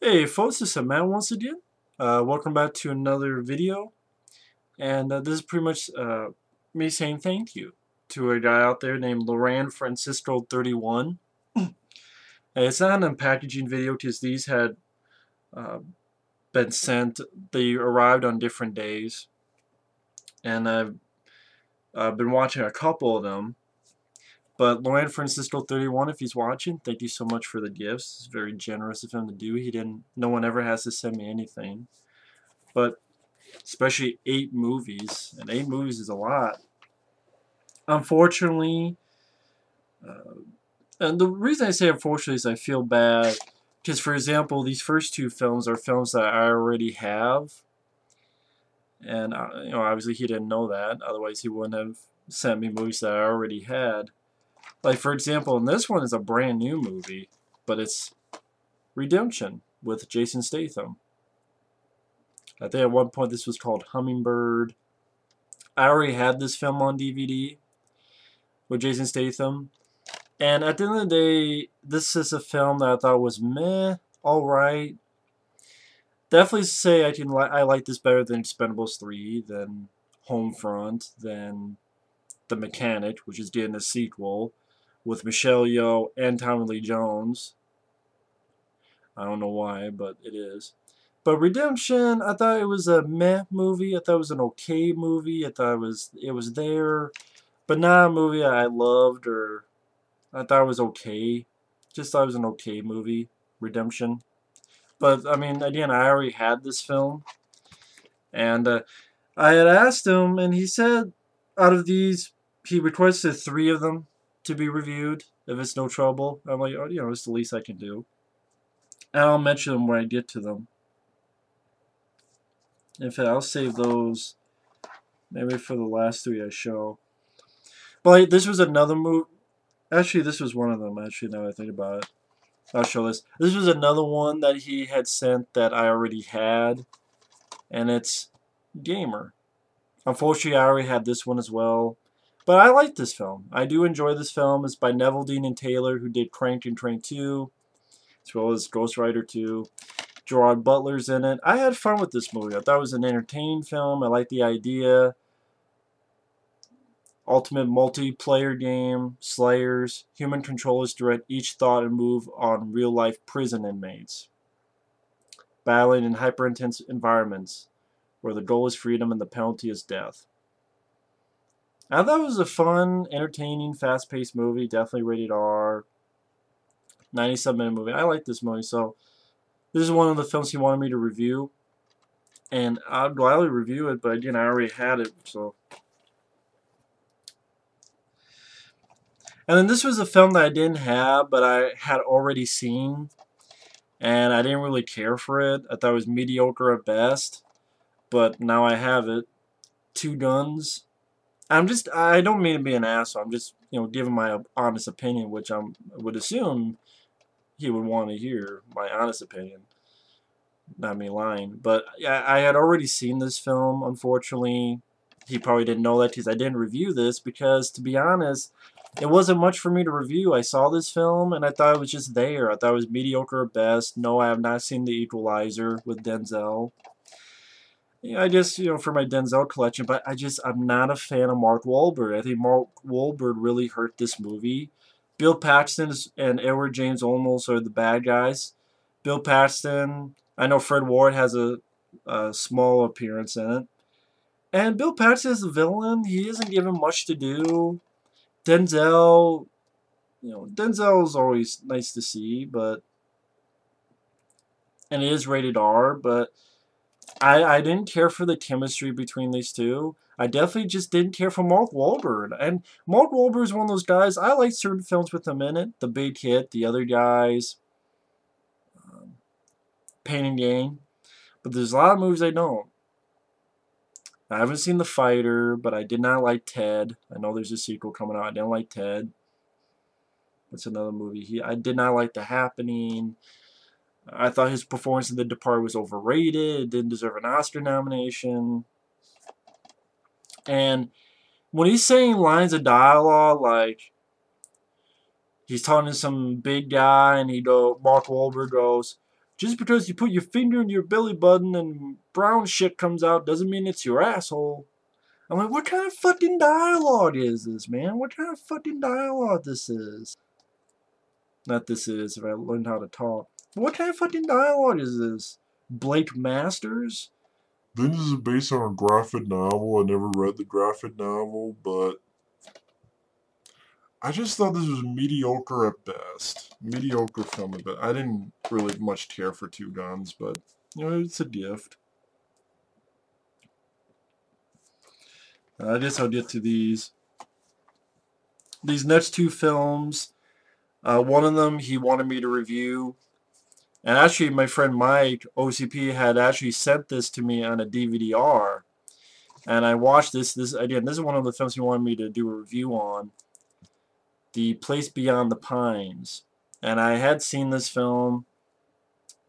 Hey folks, this is Matt once again. Welcome back to another video, and this is pretty much me saying thank you to a guy out there named loranfrancisco31. It's not an unpackaging video because these had uh, been sent. They arrived on different days, and I've been watching a couple of them. But loranfrancisco31, if he's watching, thank you so much for the gifts. It's very generous of him to do. No one ever has to send me anything. But especially 8 movies, and 8 movies is a lot. Unfortunately, uh, and the reason I say unfortunately is I feel bad because, for example, these first 2 films are films that I already have, and obviously he didn't know that. Otherwise, he wouldn't have sent me movies that I already had. Like, for example, and this one is a brand new movie, but it's Redemption with Jason Statham. I think at one point this was called Hummingbird. I already had this film on DVD with Jason Statham. And at the end of the day, this is a film that I thought was meh, alright. Definitely say I like this better than Expendables 3, than Homefront, than The Mechanic, which is getting a sequel with Michelle Yeoh and Tommy Lee Jones. I don't know why, but it is. But Redemption, I thought it was a meh movie. I thought it was an okay movie. I thought it was there, but not a movie I loved or I thought it was okay. Just thought it was an okay movie, Redemption. But I mean, again, I already had this film, and I had asked him, and he said out of these, he requested 3 of them to be reviewed if it's no trouble. I'm like, oh, it's the least I can do, and I'll mention them when I get to them. In fact, I'll save those maybe for the last 3 I show. But this was another movie. Actually, this was one of them. Actually, now that I think about it. I'll show this. This was another one that he had sent that I already had, and it's Gamer. Unfortunately, I already had this one as well, but I like this film. I do enjoy this film. It's by Neville Dean and Taylor, who did Crank and Crank 2, as well as Ghost Rider 2. Gerard Butler's in it. I had fun with this movie. I thought it was an entertaining film. I liked the idea. Ultimate multiplayer game, Slayers, human controllers direct each thought and move on real-life prison inmates, battling in hyper-intense environments where the goal is freedom and the penalty is death. I thought it was a fun, entertaining, fast-paced movie, definitely rated R, 97-minute movie. I like this movie, so this is one of the films he wanted me to review, and I'd gladly review it, but again, I already had it, so... And then this was a film that I didn't have, but I had already seen, and I didn't really care for it. I thought it was mediocre at best, but now I have it. Two Guns. I don't mean to be an asshole. I'm just, giving my honest opinion, which I would assume he would want to hear my honest opinion. Not me lying, but I had already seen this film. Unfortunately, he probably didn't know that because I didn't review this. Because to be honest, it wasn't much for me to review. I saw this film and I thought it was just there. I thought it was mediocre at best. No, I have not seen The Equalizer with Denzel. I just, for my Denzel collection, but I'm not a fan of Mark Wahlberg. I think Mark Wahlberg really hurt this movie. Bill Paxton and Edward James Olmos are the bad guys. Bill Paxton, I know Fred Ward has a small appearance in it. And Bill Paxton is the villain. He isn't given much to do. Denzel, Denzel is always nice to see, and it is rated R, but I didn't care for the chemistry between these two. I definitely just didn't care for Mark Wahlberg. And Mark Wahlberg is one of those guys, I like certain films with him in it. The Big Hit, The Other Guys, Pain and Gain. But there's a lot of movies I don't. I haven't seen The Fighter, but I did not like Ted. I know there's a sequel coming out. I didn't like Ted. That's another movie. I did not like The Happening. I thought his performance in The Departed was overrated. It didn't deserve an Oscar nomination. And when he's saying lines of dialogue, like he's talking to some big guy, and Mark Wahlberg goes, Just because you put your finger in your belly button and brown shit comes out doesn't mean it's your asshole. I'm like, what kind of fucking dialogue is this, man? What kind of fucking dialogue this is? Not this is, if I learned how to talk. But what kind of fucking dialogue is this? Blake Masters? Then this is based on a graphic novel. I never read the graphic novel, but I just thought this was mediocre at best. Mediocre film at best. I didn't really much care for Two Guns, but, you know, it's a gift. I guess I'll get to these. These next two films, one of them he wanted me to review. And actually, my friend Mike, OCP, had actually sent this to me on a DVD-R. And I watched this. Again, this is one of the films he wanted me to do a review on. The Place Beyond the Pines. And I had seen this film.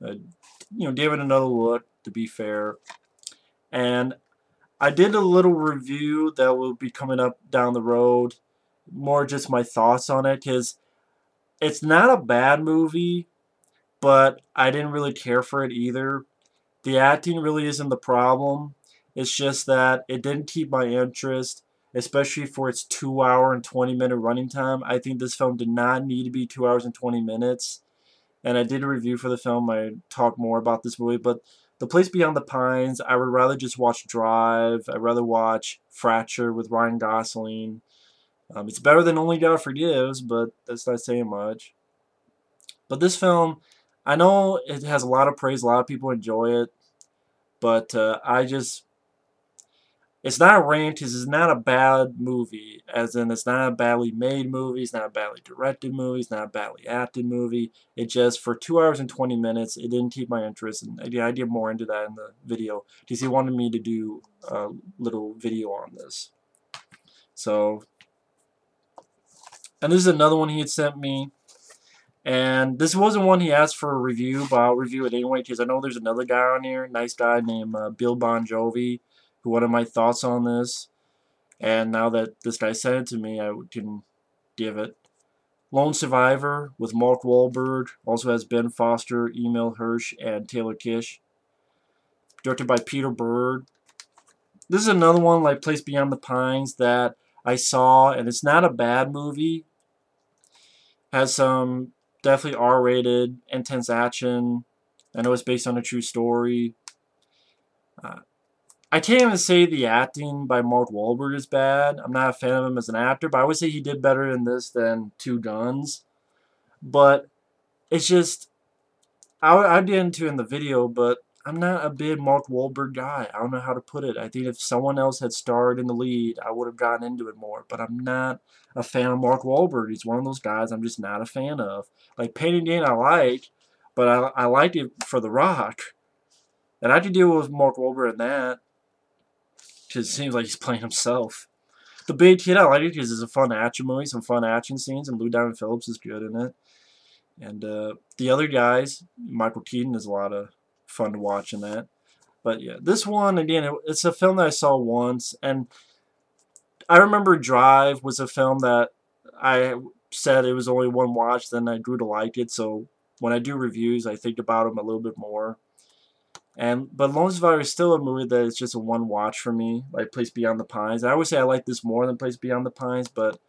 Gave it another look, to be fair. And I did a little review that will be coming up down the road. More just my thoughts on it, because it's not a bad movie, but I didn't really care for it either. The acting really isn't the problem. It's just that it didn't keep my interest, especially for its 2 hour and 20-minute running time. I think this film did not need to be 2 hours and 20 minutes. And I did a review for the film. I talked more about this movie, but The Place Beyond the Pines, I would rather just watch Drive. I'd rather watch Fracture with Ryan Gosling. It's better than Only God Forgives, but that's not saying much. But this film, I know it has a lot of praise. A lot of people enjoy it. But it's not a rant because it's not a bad movie. As in, it's not a badly made movie. It's not a badly directed movie. It's not a badly acted movie. It just, for 2 hours and 20 minutes, it didn't keep my interest. And I get more into that in the video because he wanted me to do a little video on this. So, and this is another one he had sent me. And this wasn't one he asked for a review, but I'll review it anyway because I know there's another guy on here, nice guy named Bill Bon Jovi, who wanted my thoughts on this. And now that this guy sent it to me, I can give it. Lone Survivor with Mark Wahlberg, also has Ben Foster, Emil Hirsch, and Taylor Kish. Directed by Peter Berg. This is another one like Place Beyond the Pines that I saw, and it's not a bad movie. Has some definitely R-rated, intense action. I know it's based on a true story. I can't even say the acting by Mark Wahlberg is bad. I'm not a fan of him as an actor, but I would say he did better in this than Two Guns. But it's just, I get into it in the video, but I'm not a big Mark Wahlberg guy. I don't know how to put it. I think if someone else had starred in the lead, I would have gotten into it more. But I'm not a fan of Mark Wahlberg. He's one of those guys I'm just not a fan of. Like Pain and Gain I like, but I like it for The Rock. And I could deal with Mark Wahlberg in that. Because it seems like he's playing himself. The Big Kid, I like it because it's a fun action movie, some fun action scenes, and Lou Diamond Phillips is good in it. And the other guys, Michael Keaton is a lot of fun to watch in that. But yeah, this one, again, it's a film that I saw once, and I remember Drive was a film that I said it was only one watch, then I grew to like it, so when I do reviews, I think about them a little bit more. But Lone Survivor is still a movie that is just a one watch for me, like Place Beyond the Pines. I would say I like this more than Place Beyond the Pines, but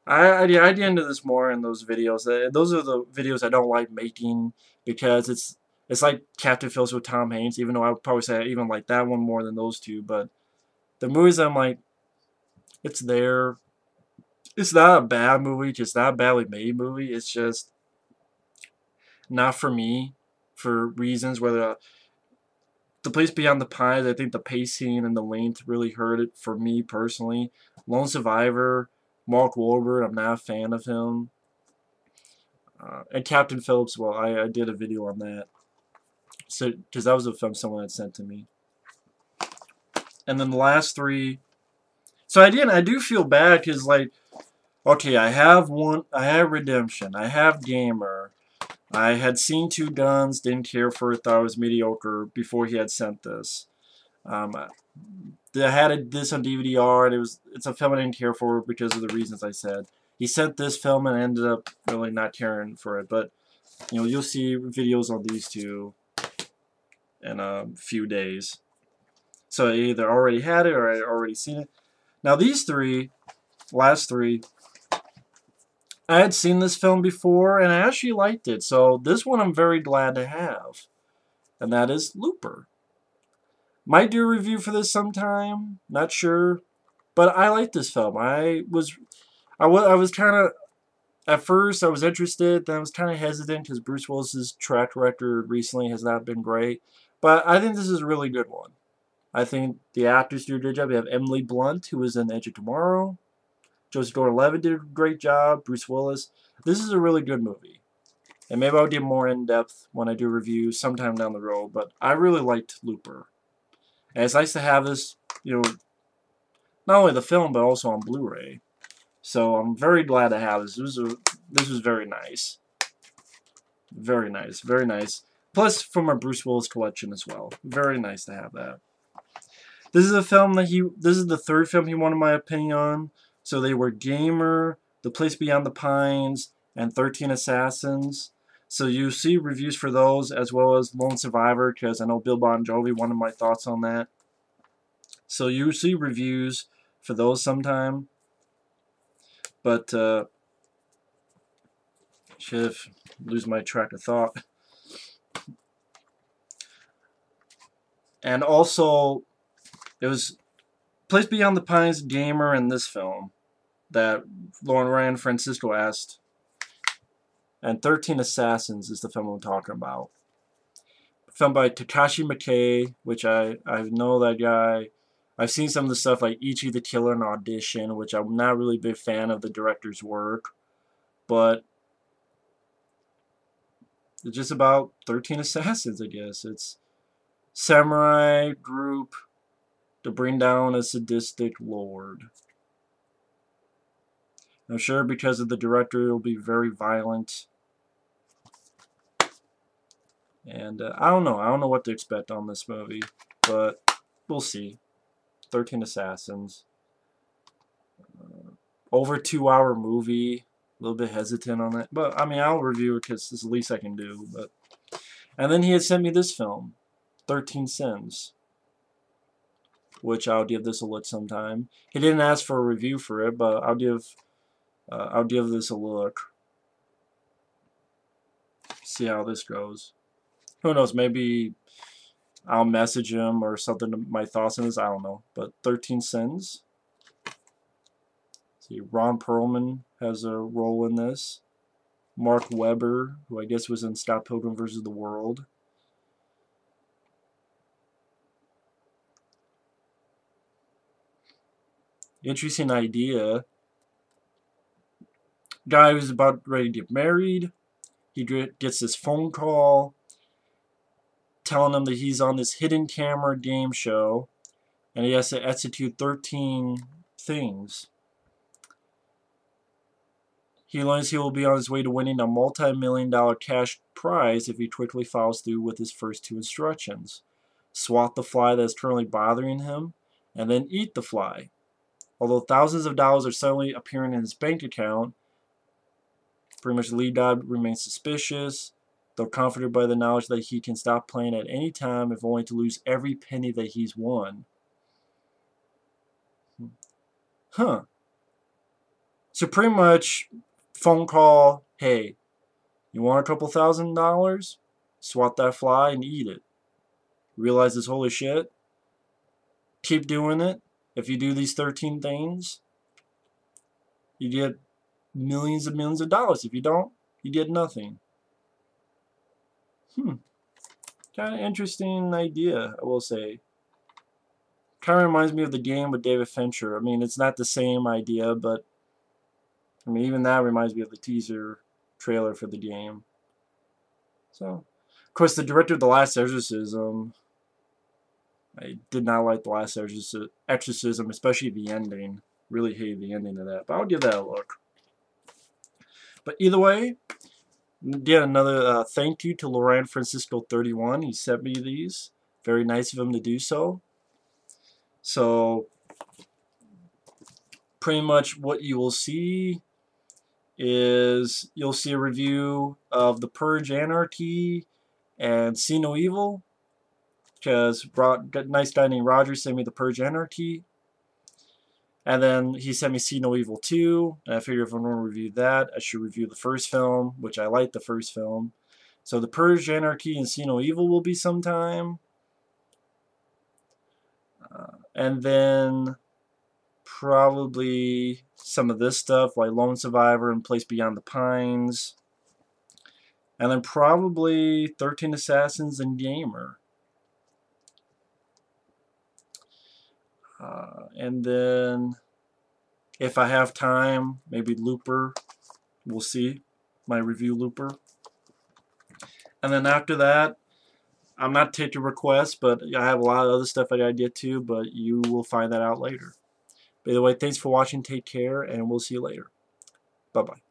I get into this more in those videos. Those are the videos I don't like making because it's like Captain Phillips with Tom Hanks, even though I would probably say I even like that one more than those two. But the movies I'm like, it's there. It's not a bad movie, just not a badly made movie. It's just not for me for reasons whether The Place Beyond the Pines, I think the pacing and the length really hurt it for me personally. Lone Survivor, Mark Wahlberg, I'm not a fan of him. And Captain Phillips, well, I did a video on that. So, because that was a film someone had sent to me. And then the last three. So I do feel bad because, like, okay, I have Redemption, I have Gamer, I had seen Two Guns, didn't care for it, thought it was mediocre before he had sent this. I had this on DVD-R, and it's a film I didn't care for because of the reasons I said. He sent this film and ended up really not caring for it. But You'll see videos on these two in a few days. So I either already had it or I already seen it. Now these three, last three, I had seen this film before and I actually liked it. So this one I'm very glad to have. And that is Looper. Might do a review for this sometime. Not sure. But I like this film. I was kind of, at first I was interested, then I was kind of hesitant because Bruce Willis's track record recently has not been great. But I think this is a really good one. I think the actors do a good job. We have Emily Blunt, who was in Edge of Tomorrow. Joseph Gordon-Levitt did a great job. Bruce Willis. This is a really good movie. And maybe I'll get more in-depth when I do a review sometime down the road. But I really liked Looper. And it's nice to have this, not only the film, but also on Blu-ray. So I'm very glad to have this. This was very nice. Very nice. Very nice. Plus from our Bruce Willis collection as well. Very nice to have that. This is a film that this is the third film he wanted my opinion on. So they were Gamer, The Place Beyond the Pines, and 13 Assassins. So you see reviews for those as well as Lone Survivor, because I know Bill Bon Jovi wanted my thoughts on that. So you see reviews for those sometime. But should lose my track of thought. And also, it was Place Beyond the Pines, Gamer, and this film that Loranfrancisco asked. And 13 Assassins is the film I'm talking about. Film by Takashi Miike, which I know that guy. I've seen some of the stuff like Ichi the Killer and Audition, which I'm not really a big fan of the director's work. But it's just about 13 assassins, I guess. It's samurai group to bring down a sadistic lord. I'm sure because of the director, it'll be very violent. And I don't know. I don't know what to expect on this movie, but we'll see. 13 Assassins. Over 2-hour movie. A little bit hesitant on that. But, I mean, I'll review it because it's the least I can do. But and then he had sent me this film, 13 Sins, which I'll give this a look sometime. He didn't ask for a review for it, but I'll give this a look. See how this goes. Who knows? Maybe I'll message him or something. My thoughts on this. I don't know. But 13 Sins. See, Ron Perlman has a role in this. Mark Webber, who I guess was in Scott Pilgrim vs. the World. Interesting idea. Guy who's about ready to get married. He gets this phone call telling him that he's on this hidden camera game show and he has to execute 13 things. He learns he will be on his way to winning a multi-million-dollar cash prize if he quickly follows through with his first 2 instructions. Swat the fly that is currently bothering him, and then eat the fly. Although thousands of dollars are suddenly appearing in his bank account, pretty much the lead guy remains suspicious, though comforted by the knowledge that he can stop playing at any time if only to lose every penny that he's won. Huh. So pretty much, phone call, hey, you want a couple $1,000? Swat that fly and eat it. Realize this, holy shit. Keep doing it. If you do these 13 things, you get millions and millions of dollars. If you don't, you get nothing. Kind of interesting idea, I will say. Kind of reminds me of the game with David Fincher. I mean, it's not the same idea, but I mean, even that reminds me of the teaser trailer for the game. So, of course, the director of The Last Exorcism, I did not like The Last Exorcism, especially the ending. Really hated the ending of that, but I'll give that a look. But either way, again, another thank you to loranfrancisco31. He sent me these. Very nice of him to do so. So, pretty much what you will see is you'll see a review of The Purge Anarchy and See No Evil, because nice guy named Roger sent me The Purge Anarchy. And then he sent me See No Evil 2, and I figured if I'm going to review that, I should review the first film, which I liked the first film. So The Purge, Anarchy, and See No Evil will be sometime. And then probably some of this stuff, like Lone Survivor and Place Beyond the Pines. And then probably 13 Assassins and Gamer. And then if I have time, maybe Looper. We'll see. My review Looper. And then after that, I'm not taking requests, but I have a lot of other stuff I gotta get to, but you will find that out later. By the way, thanks for watching. Take care, and we'll see you later. Bye-bye.